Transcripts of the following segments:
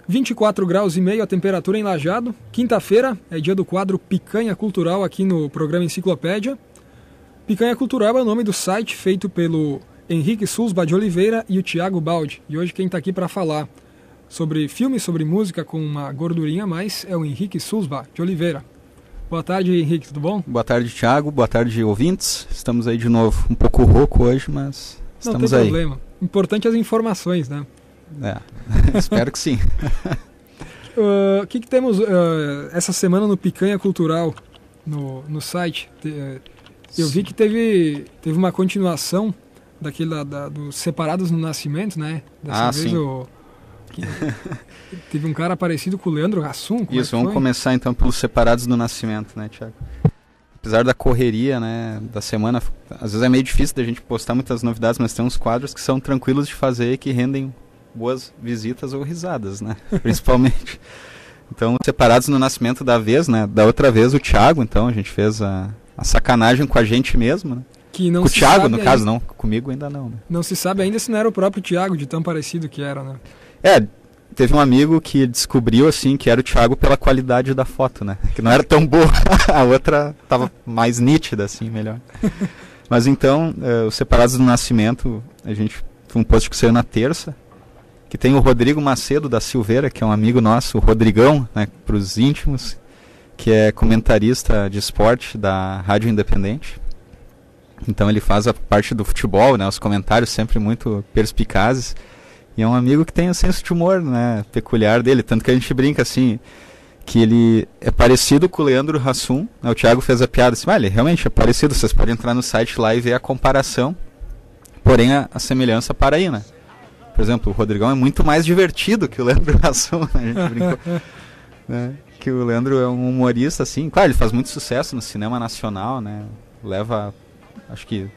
24 graus e meio a temperatura em Lajeado. Quinta-feira é dia do quadro Picanha Cultural aqui no programa Enciclopédia. Picanha Cultural é o nome do site feito pelo Henrique Sulzba de Oliveira e o Thiago Baldi. E hoje quem está aqui para falar sobre filme, sobre música com uma gordurinha a mais é o Henrique Sulzba de Oliveira. Boa tarde, Henrique, tudo bom? Boa tarde, Thiago. Boa tarde, ouvintes. Estamos aí de novo. Um pouco rouco hoje, mas estamos aí. Não tem problema. Importante as informações, né? Espero que sim. O que temos essa semana no Picanha Cultural, no site? Eu vi que teve uma continuação daquele dos Separados no Nascimento, né? Dessa vez sim. Teve um cara parecido com o Leandro Hassum. Isso, vamos começar então pelos Separados no Nascimento, né, Thiago? Apesar da correria, né, da semana, às vezes é meio difícil da gente postar muitas novidades, mas tem uns quadros que são tranquilos de fazer e que rendem boas visitas ou risadas, né, principalmente. Então, Separados no Nascimento da vez, né, da outra vez o Thiago, então, a gente fez a sacanagem com a gente mesmo, né? Que não com o se Thiago, sabe no ainda, caso, não, comigo ainda não, né? Não se sabe ainda se não era o próprio Thiago, de tão parecido que era, né? Teve um amigo que descobriu, assim, que era o Thiago pela qualidade da foto, né? Que não era tão boa, a outra tava mais nítida, assim, melhor. Mas então, os Separados do Nascimento, foi um post que saiu na terça, que tem o Rodrigo Macedo da Silveira, que é um amigo nosso, o Rodrigão, né, para os íntimos, que é comentarista de esporte da Rádio Independente. Então ele faz a parte do futebol, né, os comentários sempre muito perspicazes. E é um amigo que tem o senso de humor, né, peculiar dele. Tanto que a gente brinca assim, que ele é parecido com o Leandro Hassum. Né, o Thiago fez a piada assim, ele realmente é parecido. Vocês podem entrar no site lá e ver a comparação. Porém a semelhança para aí, né? Por exemplo, o Rodrigão é muito mais divertido que o Leandro Hassum. Né, a gente brincou, né, que o Leandro é um humorista, assim. Claro, ele faz muito sucesso no cinema nacional, né? Leva, acho que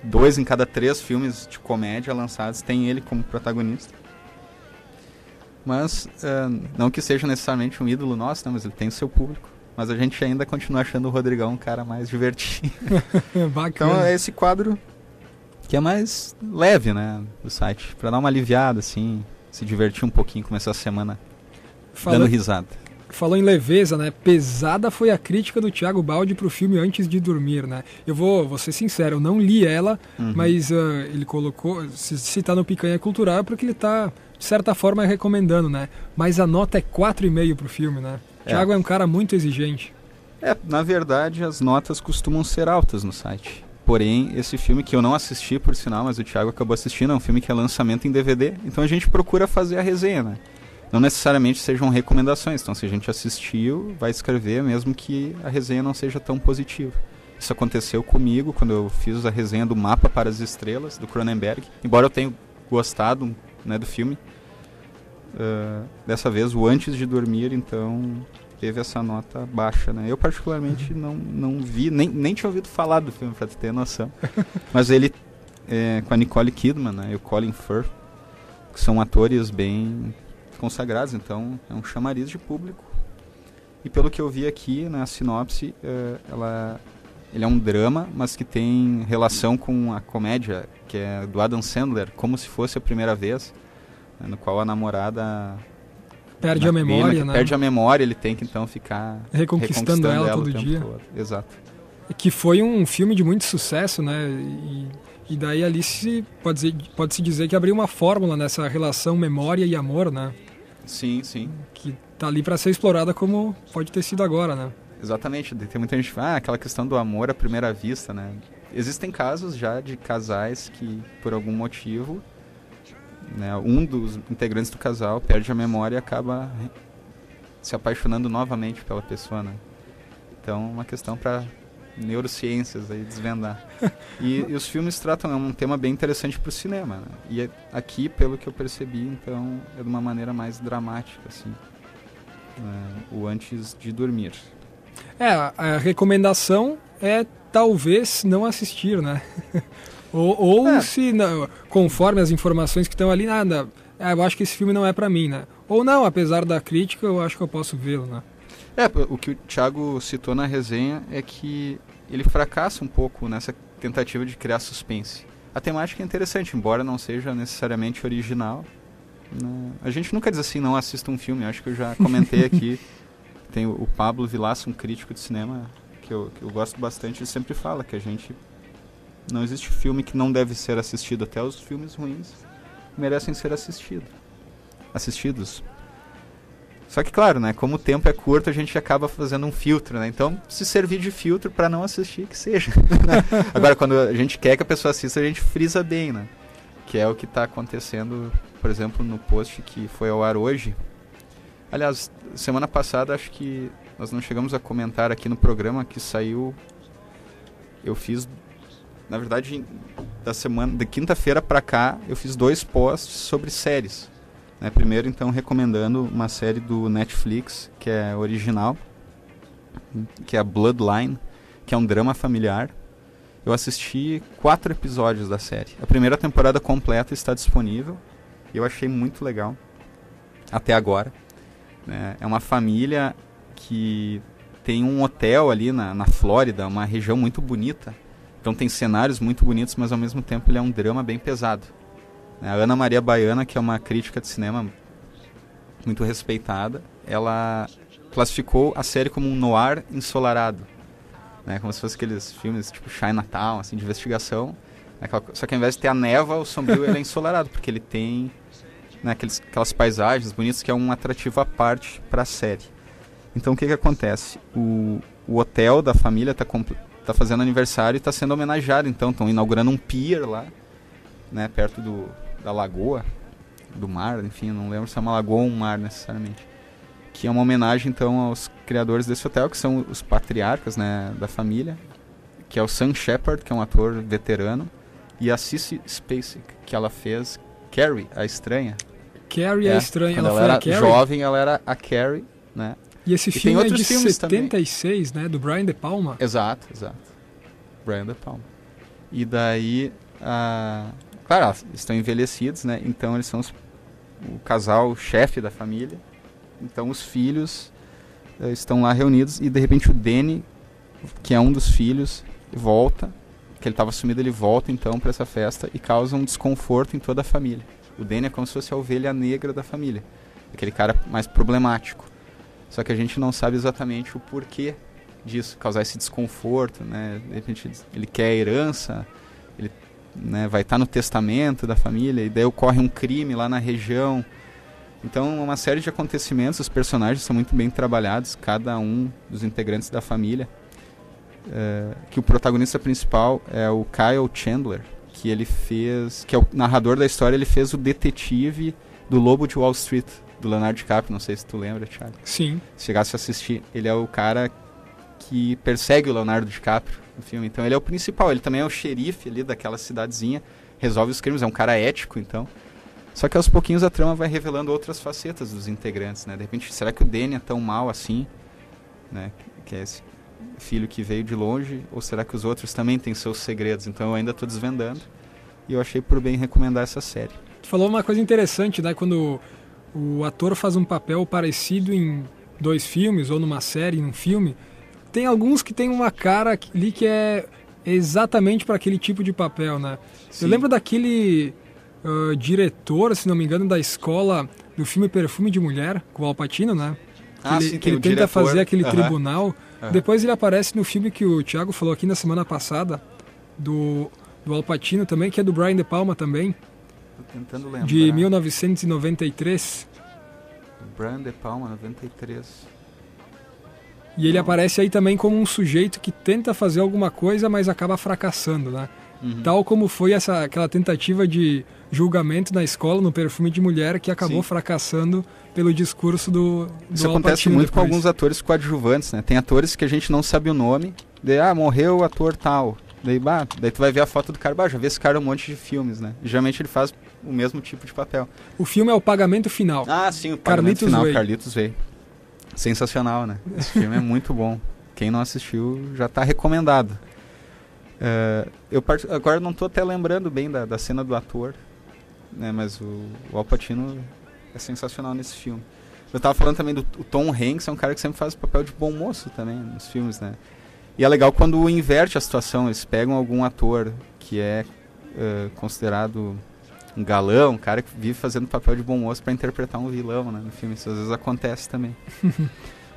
2 em cada 3 filmes de comédia lançados tem ele como protagonista. Mas, não que seja necessariamente um ídolo nosso, né, mas ele tem o seu público. Mas a gente ainda continua achando o Rodrigão um cara mais divertido. Bacana. Então é esse quadro que é mais leve, né, do site. Pra dar uma aliviada, assim, se divertir um pouquinho, começar a semana dando risada. Falou em leveza, né? Pesada foi a crítica do Thiago Baldi pro filme Antes de Dormir, né? Eu vou ser sincero, eu não li ela, mas ele colocou, se tá no Picanha Cultural é porque ele tá, de certa forma, recomendando, né? Mas a nota é 4,5 pro filme, né? Thiago é um cara muito exigente. Na verdade, as notas costumam ser altas no site. Porém, esse filme que eu não assisti, por sinal, mas o Thiago acabou assistindo, é um filme que é lançamento em DVD, então a gente procura fazer a resenha, né? Não necessariamente sejam recomendações, então se a gente assistiu, vai escrever mesmo que a resenha não seja tão positiva. Isso aconteceu comigo quando eu fiz a resenha do Mapa para as Estrelas, do Cronenberg, embora eu tenha gostado, né, do filme. Dessa vez, o Antes de Dormir, então, teve essa nota baixa, né? Eu particularmente não vi, nem tinha ouvido falar do filme, para ter noção. Mas ele, com a Nicole Kidman, né, e o Colin Firth, que são atores bem consagrados, então é um chamariz de público. E pelo que eu vi aqui na sinopse, ele é um drama, mas que tem relação com a comédia, que é do Adam Sandler, Como se Fosse a Primeira Vez, né, no qual a namorada perde a memória, né? Perde a memória, ele tem que então ficar reconquistando ela todo dia. todo. Exato. Que foi um filme de muito sucesso, né? E daí ali pode-se dizer que abriu uma fórmula nessa relação memória e amor, né? Sim, sim. Que tá ali para ser explorada como pode ter sido agora, né? Exatamente. Tem muita gente que fala, aquela questão do amor à primeira vista, né? Existem casos já de casais que, por algum motivo, né, um dos integrantes do casal perde a memória e acaba se apaixonando novamente pela pessoa, né? Então, uma questão para neurociências aí desvendar. E os filmes tratam, é um tema bem interessante para o cinema, né? E aqui, pelo que eu percebi, então, é de uma maneira mais dramática, assim, o Antes de Dormir. A recomendação é talvez não assistir, né? ou se não, conforme as informações que estão ali, nada, eu acho que esse filme não é para mim, né? Ou não, apesar da crítica, eu acho que eu posso vê-lo, né? O que o Thiago citou na resenha é que ele fracassa um pouco nessa tentativa de criar suspense. A temática é interessante, embora não seja necessariamente original, A gente nunca diz assim, não assista um filme. Eu acho que eu já comentei aqui. Tem o Pablo Vilaça, um crítico de cinema que eu gosto bastante. Ele sempre fala que não existe filme que não deve ser assistido. Até os filmes ruins merecem ser assistidos. Só que, claro, né, como o tempo é curto, a gente acaba fazendo um filtro, né? Então, se servir de filtro para não assistir, que seja. Né? Agora, quando a gente quer que a pessoa assista, a gente frisa bem, né? Que é o que está acontecendo, por exemplo, no post que foi ao ar hoje. Aliás, semana passada, acho que nós não chegamos a comentar aqui no programa que saiu... Eu fiz, na verdade, de quinta-feira para cá, eu fiz 2 posts sobre séries. Né? Primeiro, então, recomendando uma série do Netflix, que é original, que é a Bloodline, que é um drama familiar. Eu assisti 4 episódios da série. A primeira temporada completa está disponível. E eu achei muito legal. Até agora. É uma família que tem um hotel ali na Flórida, uma região muito bonita. Então tem cenários muito bonitos, mas ao mesmo tempo ele é um drama bem pesado. A Ana Maria Baiana, que é uma crítica de cinema muito respeitada, ela classificou a série como um noir ensolarado. Né, como se fosse aqueles filmes tipo Chinatown, assim, de investigação. Só que ao invés de ter a névoa, o sombrio ele é ensolarado, porque ele tem, né, aquelas paisagens bonitas que é um atrativo à parte para a série. Então o que acontece? O hotel da família tá fazendo aniversário e está sendo homenageado. Então estão inaugurando um pier lá, né, perto da lagoa, do mar, enfim, não lembro se é uma lagoa ou um mar necessariamente. Que é uma homenagem, então, aos criadores desse hotel, que são os patriarcas, né, da família, que é o Sam Shepard, que é um ator veterano, e a Sissy Spacek, que ela fez Carrie, a Estranha. Carrie, a Estranha. Quando ela era jovem, ela era a Carrie, né? E esse filme é de 76, também, né, do Brian De Palma. Exato. Brian De Palma. E daí, claro, eles estão envelhecidos, né? Então eles são o casal chefe da família. Então os filhos estão lá reunidos e de repente o Danny, que é um dos filhos, volta, que ele estava sumido, ele volta então para essa festa e causa um desconforto em toda a família. O Danny é como se fosse a ovelha negra da família, aquele cara mais problemático. Só que a gente não sabe exatamente o porquê disso, causar esse desconforto, né? De repente ele quer a herança, ele, né, vai estar no testamento da família e daí ocorre um crime lá na região. Então, uma série de acontecimentos, os personagens são muito bem trabalhados, cada um dos integrantes da família. Que o protagonista principal é o Kyle Chandler, que é o narrador da história, ele fez o detetive do Lobo de Wall Street, do Leonardo DiCaprio, não sei se tu lembra, Thiago. Sim. Se chegasse a assistir, ele é o cara que persegue o Leonardo DiCaprio no filme. Então, ele é o principal, ele também é o xerife ali daquela cidadezinha, resolve os crimes, é um cara ético, então... Só que aos pouquinhos a trama vai revelando outras facetas dos integrantes, né? De repente, será que o Danny é tão mal assim? Né? Que é esse filho que veio de longe? Ou será que os outros também têm seus segredos? Então eu ainda estou desvendando. E eu achei por bem recomendar essa série. Tu falou uma coisa interessante, né? Quando o ator faz um papel parecido em 2 filmes, ou numa série, num filme, tem alguns que tem uma cara ali que é exatamente para aquele tipo de papel, né? Sim. Eu lembro daquele... diretor, se não me engano, da escola do filme Perfume de Mulher, com o Al Pacino, né? Que ele tenta fazer aquele tribunal. Depois ele aparece no filme que o Thiago falou aqui na semana passada, do Al Pacino também, que é do Brian De Palma também. Tô tentando lembrar. De 1993. Brian De Palma, 93. E ele aparece aí também como um sujeito que tenta fazer alguma coisa, mas acaba fracassando, né? Uhum. Tal como foi aquela tentativa de julgamento na escola, no Perfume de Mulher, que acabou fracassando pelo discurso do Isso acontece muito com alguns atores coadjuvantes, né? Tem atores que a gente não sabe o nome, morreu o ator tal. Daí tu vai ver a foto do cara, já vi esse cara em um monte de filmes, né? E, geralmente ele faz o mesmo tipo de papel. O filme é O Pagamento Final. Ah, sim, O Pagamento Final, Carlitos Way. Sensacional, né? Esse filme é muito bom. Quem não assistiu já está recomendado. Agora não estou até lembrando bem da cena do ator, né, mas o Al Pacino é sensacional nesse filme. Eu estava falando também do Tom Hanks, é um cara que sempre faz papel de bom moço também nos filmes, né? E é legal quando inverte a situação, eles pegam algum ator que é considerado um galão, um cara que vive fazendo papel de bom moço pra interpretar um vilão, né, no filme. Isso às vezes acontece também.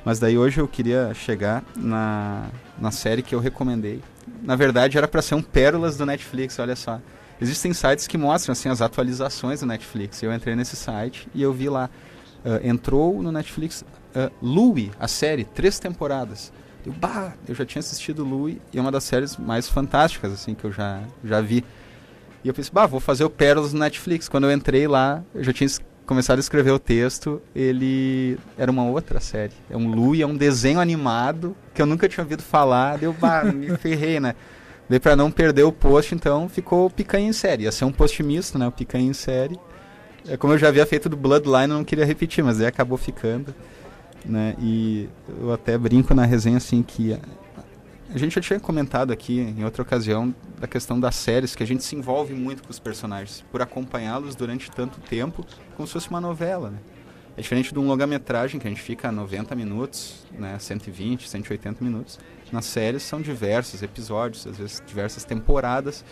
Mas daí hoje eu queria chegar na série que eu recomendei. Na verdade era pra ser um pérolas do Netflix, olha só. Existem sites que mostram assim, as atualizações do Netflix. Eu entrei nesse site e eu vi lá. Entrou no Netflix Louie, a série, 3 temporadas. Eu já tinha assistido Louie e é uma das séries mais fantásticas assim, que eu já vi. E eu pensei, vou fazer o pérolas no Netflix. Quando eu entrei lá, eu já tinha começado a escrever o texto. Ele era uma outra série. É um Louie, é um desenho animado que eu nunca tinha ouvido falar. Me ferrei, né? Daí pra não perder o post, então ficou Picanha em Série. Ia ser um post misto, né? O Picanha em Série. Como eu já havia feito do Bloodline, eu não queria repetir, mas aí acabou ficando. Né? E eu até brinco na resenha assim que a gente já tinha comentado aqui em outra ocasião da questão das séries, que a gente se envolve muito com os personagens, por acompanhá-los durante tanto tempo, como se fosse uma novela, né? É diferente de um longa-metragem, que a gente fica 90 minutos, né, 120, 180 minutos. Nas séries são diversos episódios, às vezes diversas temporadas,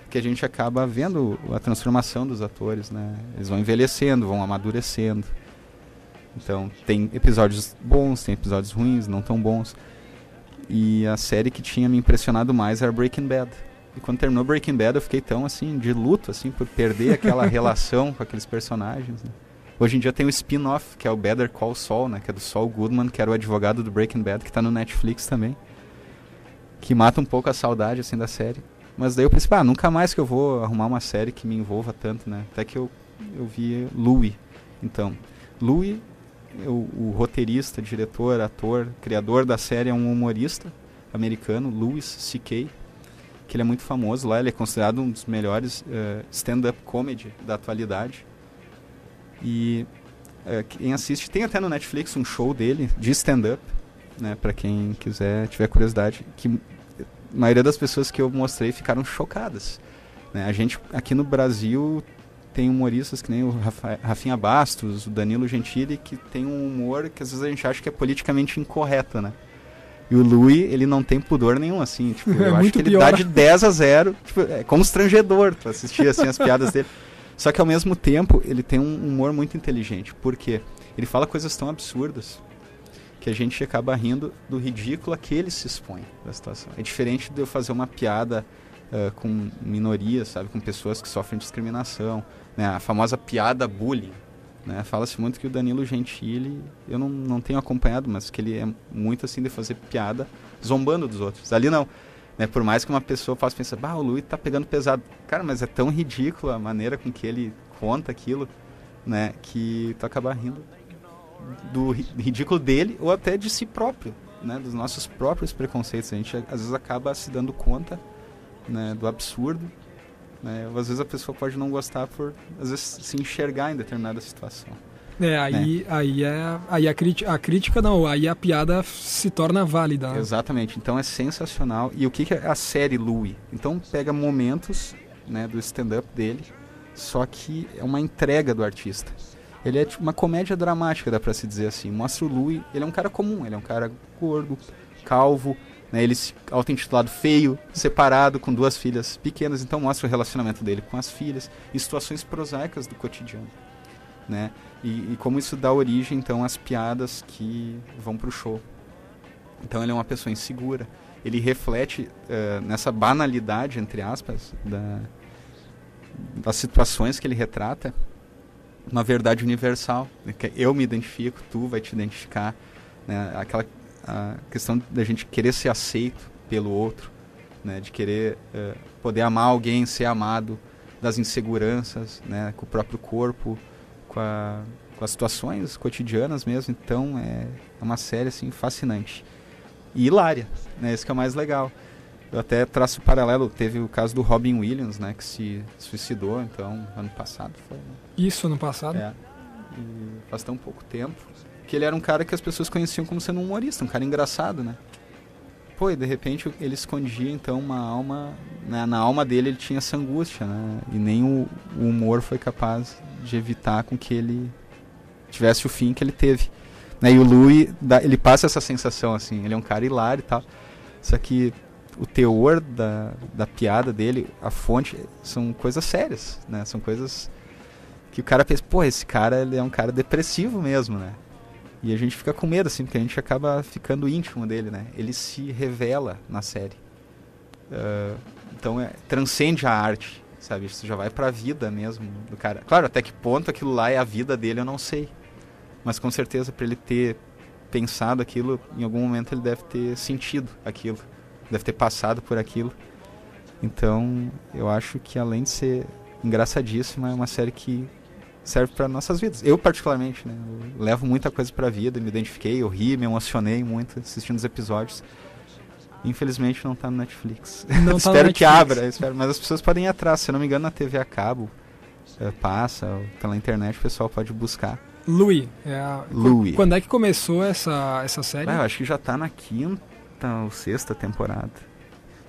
que a gente acaba vendo a transformação dos atores, né? Eles vão envelhecendo, vão amadurecendo. Então, tem episódios bons, tem episódios ruins, não tão bons. E a série que tinha me impressionado mais era Breaking Bad. E quando terminou Breaking Bad, eu fiquei tão, assim, de luto, assim, por perder aquela relação com aqueles personagens, né? Hoje em dia tem o spin-off, que é o Better Call Saul, né? Que é do Saul Goodman, que era o advogado do Breaking Bad, que tá no Netflix também. Que mata um pouco a saudade, assim, da série. Mas daí eu pensei, nunca mais que eu vou arrumar uma série que me envolva tanto, né? Até que eu vi Louie. Então, Louie, o roteirista, diretor, ator, criador da série é um humorista americano, Louis C.K., que ele é muito famoso lá. Ele é considerado um dos melhores stand-up comedy da atualidade. E quem assiste, tem até no Netflix um show dele de stand-up, né, para quem tiver curiosidade, que a maioria das pessoas que eu mostrei ficaram chocadas, né? A gente aqui no Brasil tem humoristas que nem o Rafinha Bastos, o Danilo Gentili, que tem um humor que às vezes a gente acha que é politicamente incorreto, né? E o Louie, ele não tem pudor nenhum, assim, tipo, eu acho que ele dá de 10-0, tipo, é constrangedor pra assistir, assim, as piadas dele. Só que ao mesmo tempo, ele tem um humor muito inteligente, porque ele fala coisas tão absurdas que a gente acaba rindo do ridículo a que ele se expõe da situação. É diferente de eu fazer uma piada com minorias, sabe, com pessoas que sofrem discriminação, né, a famosa piada bullying, né, fala-se muito que o Danilo Gentili, eu não tenho acompanhado, mas que ele é muito assim de fazer piada zombando dos outros. Ali não, né, por mais que uma pessoa possa pensar, o Louie tá pegando pesado, cara, mas é tão ridícula a maneira com que ele conta aquilo, né, que tu acaba rindo do ridículo dele ou até de si próprio, né, dos nossos próprios preconceitos. A gente às vezes acaba se dando conta, né, do absurdo, né? Às vezes a pessoa pode não gostar por às vezes se enxergar em determinada situação. Aí a crítica não, aí a piada se torna válida, né? Exatamente, então é sensacional. E o que é a série Louie? Então pega momentos, né, do stand-up dele, só que é uma entrega do artista. Ele é tipo uma comédia dramática, dá pra se dizer assim. Mostra o Louie, ele é um cara comum, ele é um cara gordo, calvo, né, ele se auto-intitulado feio, separado, com 2 filhas pequenas, então mostra o relacionamento dele com as filhas e situações prosaicas do cotidiano, né? E como isso dá origem, então, às piadas que vão pro show. Então ele é uma pessoa insegura, ele reflete nessa banalidade, entre aspas, das situações que ele retrata, uma verdade universal, né, que eu me identifico, tu vai te identificar, né, a questão da gente querer ser aceito pelo outro, né, de querer poder amar alguém, ser amado, das inseguranças, né, com o próprio corpo, com as situações cotidianas mesmo. Então é uma série assim, fascinante e hilária, né, isso que é o mais legal. Eu até traço paralelo, teve o caso do Robin Williams, né, que se suicidou, então, ano passado foi, né? Isso, ano passado? E faz tão pouco tempo, que ele era um cara que as pessoas conheciam como sendo um humorista, um cara engraçado, né? Pô, e de repente ele escondia, então, uma alma, né, na alma dele ele tinha essa angústia, né? E nem o humor foi capaz de evitar com que ele tivesse o fim que ele teve, né? E o Louie, ele passa essa sensação, assim, ele é um cara hilário e tal, só que o teor da piada dele, a fonte, são coisas sérias, né? São coisas que o cara pensa, pô, esse cara ele é um cara depressivo mesmo, né? E a gente fica com medo, assim, porque a gente acaba ficando íntimo dele, né? Ele se revela na série. Então transcende a arte, sabe? Isso já vai pra vida mesmo do cara. Claro, até que ponto aquilo lá é a vida dele, eu não sei. Mas com certeza, para ele ter pensado aquilo, em algum momento ele deve ter sentido aquilo. Deve ter passado por aquilo. Então, eu acho que além de ser engraçadíssima, é uma série que serve para nossas vidas. Eu, particularmente, né? Eu levo muita coisa pra vida, me identifiquei, eu ri, me emocionei muito assistindo os episódios. Infelizmente não tá no Netflix. Não espero tá no que Netflix. abra, mas as pessoas podem ir atrás. Se eu não me engano, na TV a cabo passa, ou pela internet o pessoal pode buscar. Louis. Louis. Quando é que começou essa série? Eu acho que já tá na 5ª ou 6ª temporada.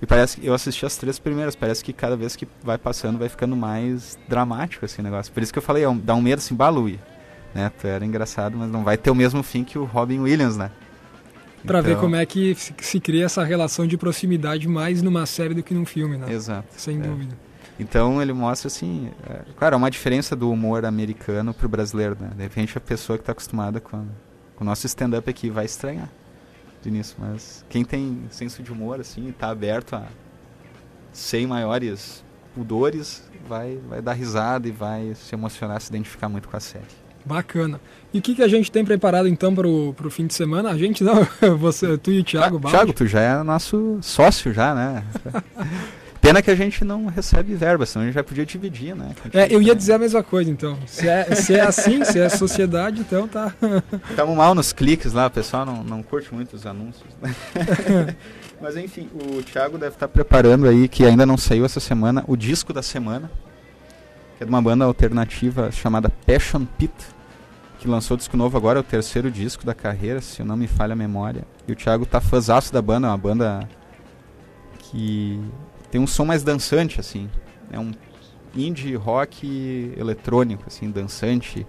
E parece que eu assisti as 3 primeiras, parece que cada vez que vai passando vai ficando mais dramático assim o negócio. Por isso que eu falei, dá um medo assim, Louis, né? Tu era engraçado, mas não vai ter o mesmo fim que o Robin Williams, né? Pra ver como é que se cria essa relação de proximidade mais numa série do que num filme, né? Exato. Sem dúvida. Então ele mostra assim, claro, é uma diferença do humor americano pro brasileiro, né? De repente a pessoa que tá acostumada com o nosso stand-up aqui vai estranhar de início, mas quem tem senso de humor assim, tá aberto a sem maiores pudores, vai dar risada e vai se emocionar, se identificar muito com a série. Bacana. E o que a gente tem preparado então pro fim de semana? A gente não, tu e o Thiago. Thiago, tu já é nosso sócio já, né? Pena que a gente não recebe verba, senão a gente já podia dividir, né? Eu ia dizer a mesma coisa, então. Se é assim, se é sociedade, então tá. Estamos mal nos cliques lá, o pessoal não curte muito os anúncios, né? Mas enfim, o Thiago deve estar preparando aí, que ainda não saiu essa semana, o disco da semana, que é de uma banda alternativa chamada Passion Pit, que lançou disco novo agora, é o 3º disco da carreira, se não me falha a memória. E o Thiago tá fãzaço da banda, é uma banda que tem um som mais dançante, assim. É um indie rock eletrônico, assim, dançante.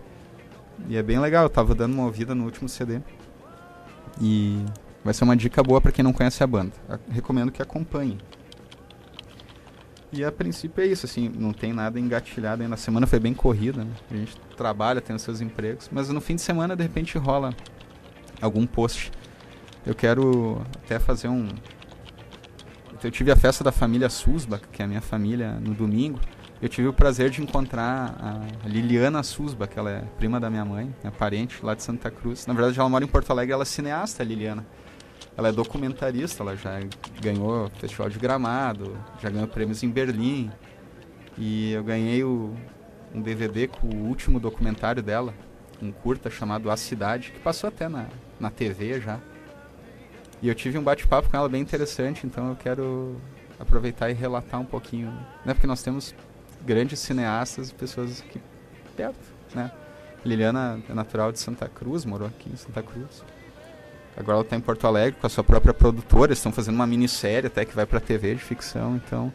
E é bem legal, eu tava dando uma ouvida no último CD. E vai ser uma dica boa pra quem não conhece a banda. Recomendo que acompanhe. E a princípio é isso, assim, não tem nada engatilhado ainda. A semana foi bem corrida, né? A gente trabalha, tem os seus empregos, mas no fim de semana, de repente, rola algum post. Eu quero até fazer Eu tive a festa da família Susbach, que é a minha família, no domingo. Eu tive o prazer de encontrar a Liliana Susbach, ela é prima da minha mãe, minha parente, lá de Santa Cruz. Na verdade, ela mora em Porto Alegre, ela é cineasta, a Liliana. Ela é documentarista, ela já ganhou Festival de Gramado, já ganhou prêmios em Berlim. E eu ganhei um DVD com o último documentário dela, um curta chamado A Cidade, que passou até na TV já. E eu tive um bate-papo com ela bem interessante, então eu quero aproveitar e relatar um pouquinho, né? Porque nós temos grandes cineastas, pessoas aqui perto, né? Liliana é natural de Santa Cruz, morou aqui em Santa Cruz. Agora ela está em Porto Alegre com a sua própria produtora, eles estão fazendo uma minissérie até que vai para a TV de ficção, então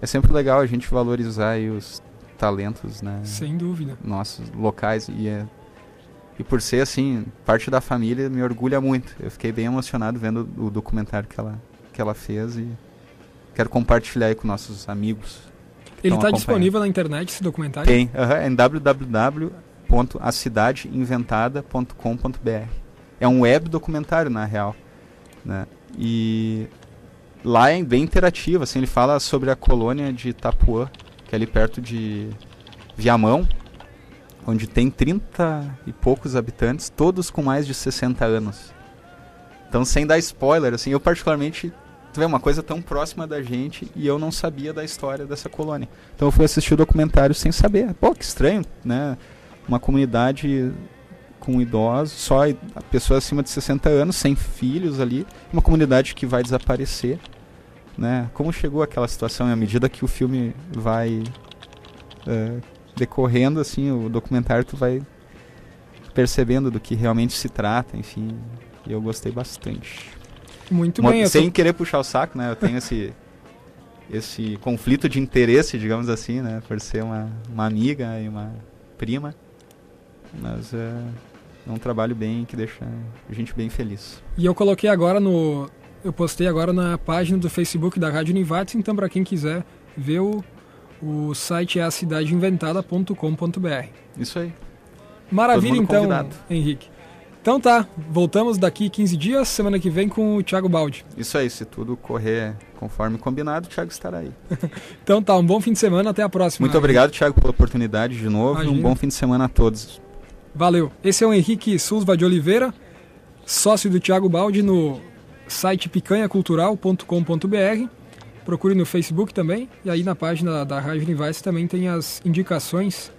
é sempre legal a gente valorizar aí os talentos, né? Sem dúvida. Nossos locais e por ser assim, parte da família me orgulha muito. Eu fiquei bem emocionado vendo o documentário que ela fez e quero compartilhar aí com nossos amigos. Ele está disponível na internet, esse documentário? Tem, é em www.acidadeinventada.com.br. É um web documentário, na real, né? E lá é bem interativo, assim, ele fala sobre a colônia de Itapuã, que é ali perto de Viamão, onde tem 30 e poucos habitantes, todos com mais de 60 anos. Então, sem dar spoiler, assim, eu particularmente, tu vê, uma coisa tão próxima da gente e eu não sabia da história dessa colônia. Então eu fui assistir o documentário sem saber. Pô, que estranho, né? Uma comunidade com idosos, só a pessoa acima de 60 anos, sem filhos ali, uma comunidade que vai desaparecer, né? Como chegou aquela situação, e à medida que o filme vai decorrendo, assim, o documentário, tu vai percebendo do que realmente se trata, enfim, e eu gostei bastante. Muito bem. Sem querer puxar o saco, né? Eu tenho esse conflito de interesse, digamos assim, né? Por ser uma amiga e uma prima, mas é um trabalho bem que deixa a gente bem feliz. E eu coloquei agora eu postei agora na página do Facebook da Rádio Univates, então para quem quiser ver o O site é acidadeinventada.com.br. Isso aí. Maravilha, então, convidado. Henrique. Então tá, voltamos daqui 15 dias, semana que vem com o Thiago Baldi. Isso aí, se tudo correr conforme combinado, o Thiago estará aí. Então tá, um bom fim de semana, até a próxima. Muito obrigado, Thiago, pela oportunidade de novo. Imagina. E um bom fim de semana a todos. Valeu. Esse é o Henrique Sulva de Oliveira, sócio do Thiago Baldi no site picanhacultural.com.br. Procure no Facebook também. E aí na página da Rádio Universo também tem as indicações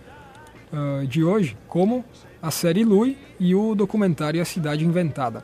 de hoje, como a série Lui e o documentário A Cidade Inventada.